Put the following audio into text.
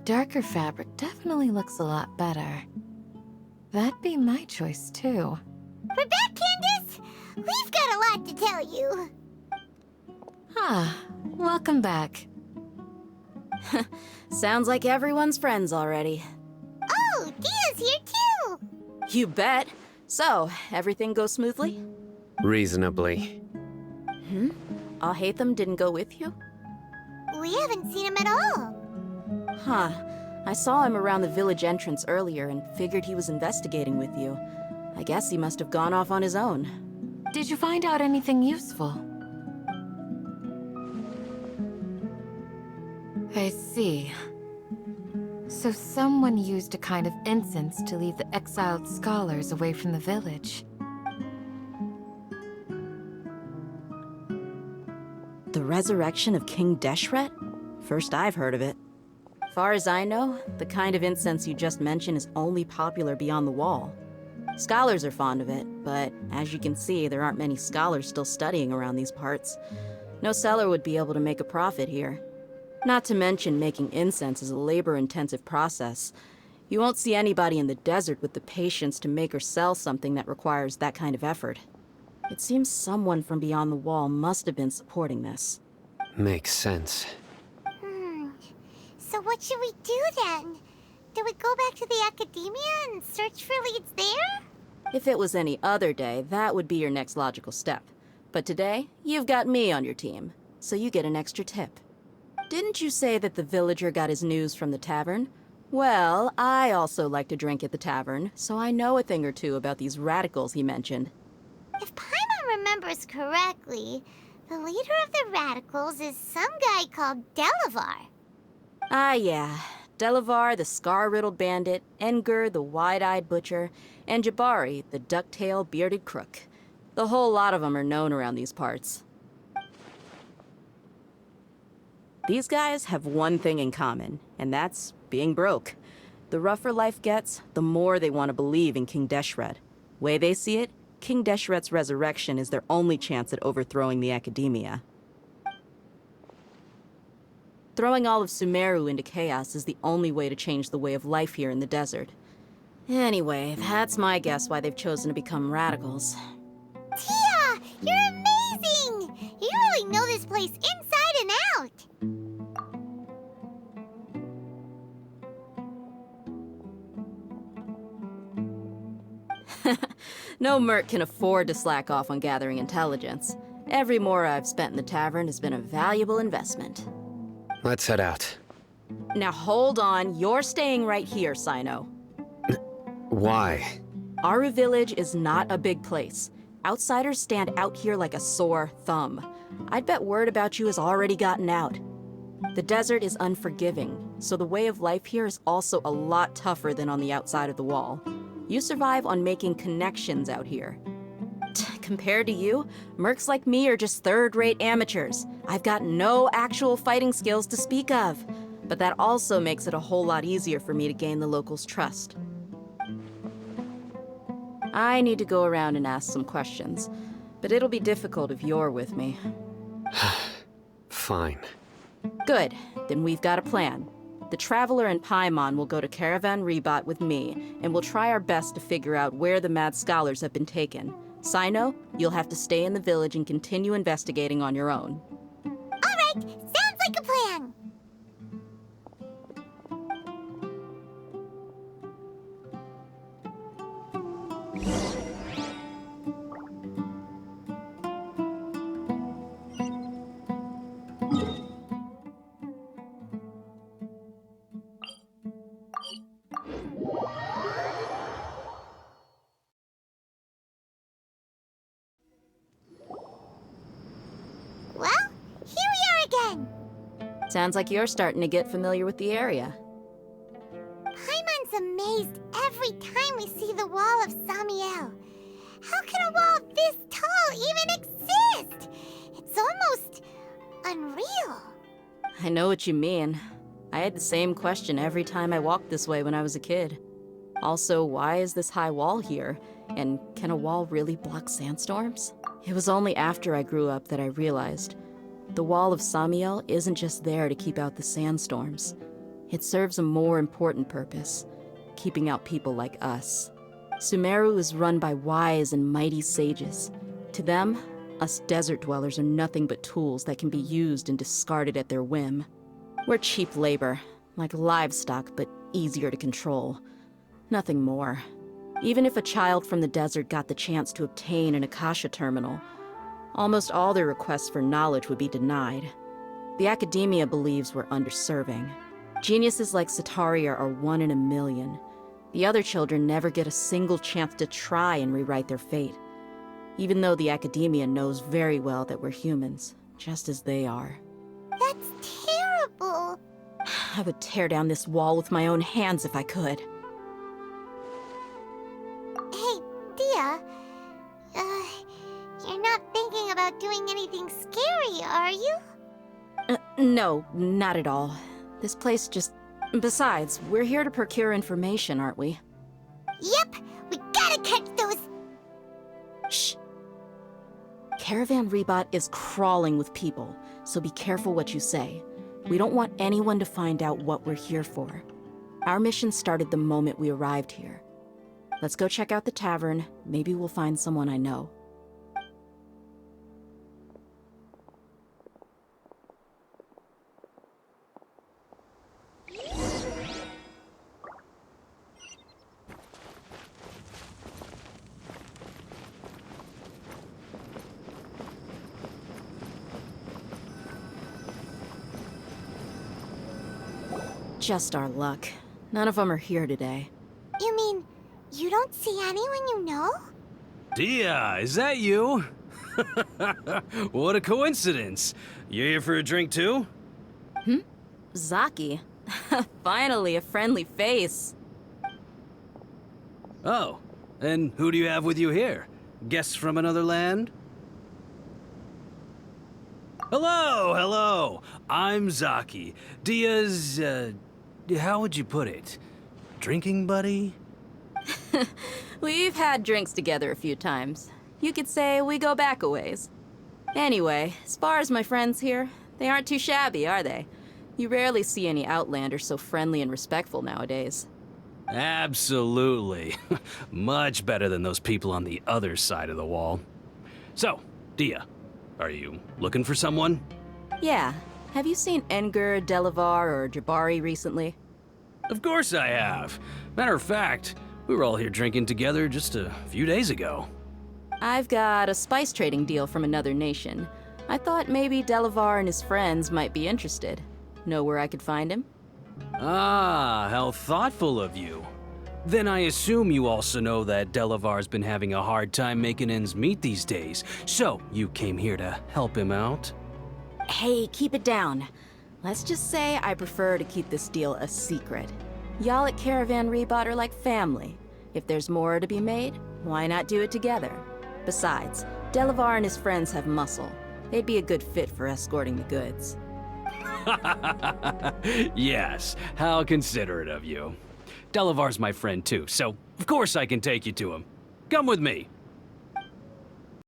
darker fabric definitely looks a lot better. That'd be my choice, too. We're back, Candace! We've got a lot to tell you. Ah, welcome back. Sounds like everyone's friends already. Oh, Dia's here too! You bet. So, everything goes smoothly? Reasonably. Alhaitham didn't go with you? We haven't seen him at all. Huh. I saw him around the village entrance earlier and figured he was investigating with you. I guess he must have gone off on his own. Did you find out anything useful? I see. So someone used a kind of incense to lead the exiled scholars away from the village. The resurrection of King Deshret? First I've heard of it. Far as I know, the kind of incense you just mentioned is only popular beyond the wall. Scholars are fond of it, but as you can see, there aren't many scholars still studying around these parts. No seller would be able to make a profit here. Not to mention, making incense is a labor-intensive process. You won't see anybody in the desert with the patience to make or sell something that requires that kind of effort. It seems someone from beyond the wall must have been supporting this. Makes sense. So what should we do then? Do we go back to the academia and search for leads there? If it was any other day, that would be your next logical step. But today, you've got me on your team, so you get an extra tip. Didn't you say that the villager got his news from the tavern? Well, I also like to drink at the tavern, so I know a thing or two about these radicals he mentioned. If Paimon remembers correctly, the leader of the radicals is some guy called Delavar. Ah, yeah. Delavar, the scar-riddled bandit, Engur, the wide-eyed butcher, and Jabari, the duck-tailed bearded crook. The whole lot of them are known around these parts. These guys have one thing in common, and that's being broke. The rougher life gets, the more they want to believe in King Deshret. Way they see it, King Deshret's resurrection is their only chance at overthrowing the academia. Throwing all of Sumeru into chaos is the only way to change the way of life here in the desert. Anyway, that's my guess why they've chosen to become radicals. Tia! You're amazing! You really know this place inside and out! No merc can afford to slack off on gathering intelligence. Every mora I've spent in the tavern has been a valuable investment. Let's head out. Now hold on, you're staying right here, Sino. Why? Aru Village is not a big place. Outsiders stand out here like a sore thumb. I'd bet word about you has already gotten out. The desert is unforgiving, so the way of life here is also a lot tougher than on the outside of the wall. You survive on making connections out here. Compared to you, mercs like me are just third-rate amateurs. I've got no actual fighting skills to speak of. But that also makes it a whole lot easier for me to gain the locals' trust. I need to go around and ask some questions, but it'll be difficult if you're with me. Fine. Good, then we've got a plan. The Traveler and Paimon will go to Caravan Rebat with me, and we'll try our best to figure out where the mad scholars have been taken. Sino, you'll have to stay in the village and continue investigating on your own. Alright, sounds like a plan! Well, here we are again! Sounds like you're starting to get familiar with the area. Paimon's amazed every time we see the wall of Samiel. How can a wall this tall even exist? It's almost unreal. I know what you mean. I had the same question every time I walked this way when I was a kid. Also, why is this high wall here? And can a wall really block sandstorms? It was only after I grew up that I realized the wall of Samiel isn't just there to keep out the sandstorms. It serves a more important purpose, keeping out people like us. Sumeru is run by wise and mighty sages. To them, us desert dwellers are nothing but tools that can be used and discarded at their whim. We're cheap labor, like livestock, but easier to control. Nothing more. Even if a child from the desert got the chance to obtain an Akasha terminal, almost all their requests for knowledge would be denied. The academia believes we're underserving. Geniuses like Sataria are 1 in a million. The other children never get a single chance to try and rewrite their fate. Even though the academia knows very well that we're humans, just as they are. That's terrible. I would tear down this wall with my own hands if I could. Hey, Dia. You're not thinking about doing anything scary, are you? No, not at all. This place just... Besides, we're here to procure information, aren't we? Yep, we gotta catch those... Shh. Caravan Rebot is crawling with people, so be careful what you say. We don't want anyone to find out what we're here for. Our mission started the moment we arrived here. Let's go check out the tavern. Maybe we'll find someone I know. Just our luck. None of them are here today. You mean, you don't see anyone you know? Dia, is that you? What a coincidence. You here for a drink too? Zaki. Finally, a friendly face. Oh, and who do you have with you here? Guests from another land? Hello, hello. I'm Zaki. Dia's, how would you put it? Drinking buddy? We've had drinks together a few times. You could say we go back a ways. Anyway, as far as my friends here, they aren't too shabby, are they? You rarely see any Outlanders so friendly and respectful nowadays. Absolutely. Much better than those people on the other side of the wall. So, Dia, are you looking for someone? Yeah. Have you seen Enger, Delavar, or Jabari recently? Of course I have. Matter of fact, we were all here drinking together just a few days ago. I've got a spice trading deal from another nation. I thought maybe Delavar and his friends might be interested. Know where I could find him? Ah, how thoughtful of you. Then I assume you also know that Delavar's been having a hard time making ends meet these days, so you came here to help him out? Hey, keep it down. Let's just say I prefer to keep this deal a secret. Y'all at Caravan Rebot are like family. If there's more to be made, why not do it together? Besides, Delavar and his friends have muscle. They'd be a good fit for escorting the goods. Yes, how considerate of you. Delavar's my friend too, so of course I can take you to him. Come with me.